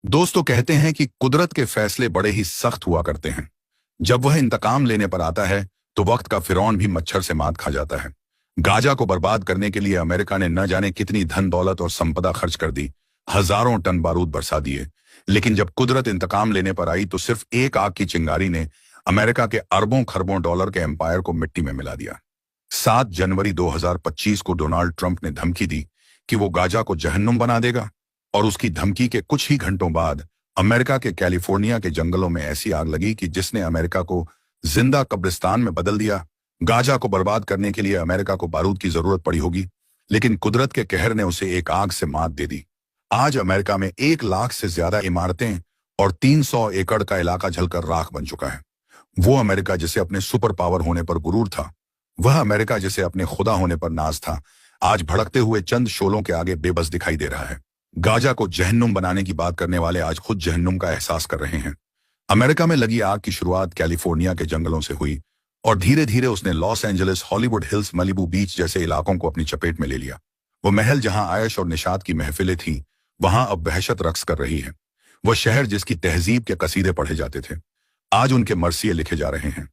दोस्तों कहते हैं कि कुदरत के फैसले बड़े ही सख्त हुआ करते हैं। जब वह इंतकाम लेने पर आता है तो वक्त का फिरौन भी मच्छर से मात खा जाता है। गाजा को बर्बाद करने के लिए अमेरिका ने न जाने कितनी धन दौलत और संपदा खर्च कर दी, हजारों टन बारूद बरसा दिए। लेकिन जब कुदरत इंतकाम लेने पर आई तो सिर्फ एक आग की चिंगारी ने अमेरिका के अरबों खरबों डॉलर के एम्पायर को मिट्टी में मिला दिया। 7 जनवरी 2025 को डोनाल्ड ट्रंप ने धमकी दी कि वो गाजा को जहन्नुम बना देगा, और उसकी धमकी के कुछ ही घंटों बाद अमेरिका के कैलिफोर्निया के जंगलों में ऐसी आग लगी कि जिसने अमेरिका को जिंदा कब्रिस्तान में बदल दिया। गाजा को बर्बाद करने के लिए अमेरिका को बारूद की जरूरत पड़ी होगी, लेकिन कुदरत के कहर ने उसे एक आग से मात दे दी। आज अमेरिका में 1 लाख से ज्यादा इमारतें और 300 एकड़ का इलाका जलकर राख बन चुका है। वो अमेरिका जिसे अपने सुपर पावर होने पर गुरूर था, वह अमेरिका जिसे अपने खुदा होने पर नाज था, आज भड़कते हुए चंद शोलों के आगे बेबस दिखाई दे रहा है। गाजा को जहन्नुम बनाने की बात करने वाले आज खुद जहन्नुम का एहसास कर रहे हैं। अमेरिका में लगी आग की शुरुआत कैलिफोर्निया के जंगलों से हुई और धीरे धीरे उसने Los Angeles, Hollywood hills, Malibu बीच जैसे इलाकों को अपनी चपेट में ले लिया। वो महल जहां आयश और निशात की महफिलें थीं, वहां अब वहशत रक्स कर रही है। वह शहर जिसकी तहजीब के कसीदे पढ़े जाते थे, आज उनके मरसिये लिखे जा रहे हैं।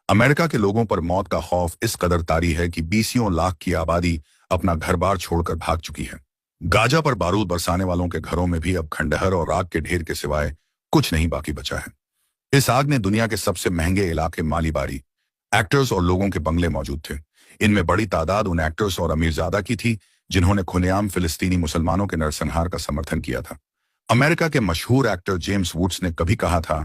अमेरिका के लोगों पर मौत का खौफ इस कदर तारी है कि बीसियों लाख की आबादी अपना घर बार छोड़कर भाग चुकी है। गाजा पर बारूद बरसाने वालों के घरों में भी अब खंडहर और आग के ढेर के सिवाय कुछ नहीं बाकी बचा है। इस आग ने दुनिया के सबसे महंगे इलाके, माली बारी, एक्टर्स और लोगों के बंगले मौजूद थे। इनमें बड़ी तादाद उन एक्टर्स और अमीरजादा की थी जिन्होंने खुलेआम फिलिस्तीनी मुसलमानों के नरसंहार का समर्थन किया था। अमेरिका के मशहूर एक्टर जेम्स वुड्स ने कभी कहा था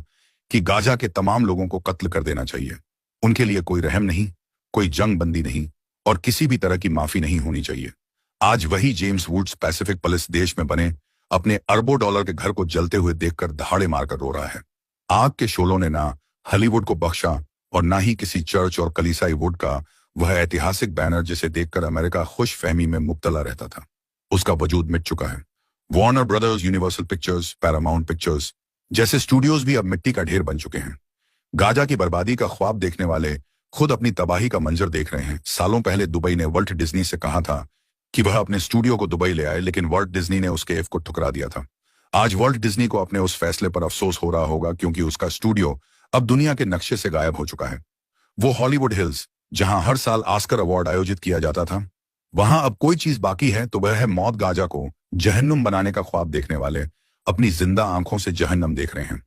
कि गाजा के तमाम लोगों को कत्ल कर देना चाहिए। उनके लिए कोई रहम नहीं, कोई जंग बंदी नहीं और किसी भी तरह की माफी नहीं होनी चाहिए। आज वही जेम्स वुड्स पैसिफिक पलिस देश में बने अपने अरबों डॉलर के घर को जलते हुए देखकर दहाड़े मारकर रो रहा है। आग के शोलों ने ना हॉलीवुड को बख्शा और ना ही किसी चर्च और कलीसाई वुड का वह ऐतिहासिक बैनर जिसे देखकर अमेरिका खुश फहमी में मुब्तला रहता था। उसका वजूद मिट चुका है। Warner brothers, universal pictures, Paramount pictures जैसे स्टूडियोज भी अब मिट्टी का ढेर बन चुके हैं। गाजा की बर्बादी का ख्वाब देखने वाले खुद अपनी तबाही का मंजर देख रहे हैं। सालों पहले दुबई ने वॉल्ट डिज्नी से कहा था कि वह अपने स्टूडियो को दुबई ले आए, लेकिन वॉल्ट डिज्नी ने उसके एफ को ठुकरा दिया था। आज वॉल्ट डिज्नी को अपने उस फैसले पर अफसोस हो रहा होगा, क्योंकि उसका स्टूडियो अब दुनिया के नक्शे से गायब हो चुका है। वो हॉलीवुड हिल्स जहां हर साल ऑस्कर अवार्ड आयोजित किया जाता था, वहां अब कोई चीज बाकी है तो वह है मौत। गाजा को जहन्नुम बनाने का ख्वाब देखने वाले अपनी जिंदा आंखों से जहन्नम देख रहे हैं।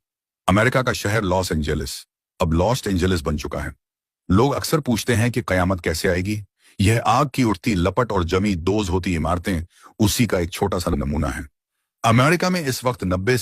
अमेरिका का शहर लॉस एंजलिस अब लॉस्ट एंजलिस बन चुका है। लोग अक्सर पूछते हैं कि कयामत कैसे आएगी। यह आग की उठती लपट और जमी दोज होती इमारतें उसी का एक छोटा सा नमूना है। अमेरिका में इस वक्त 90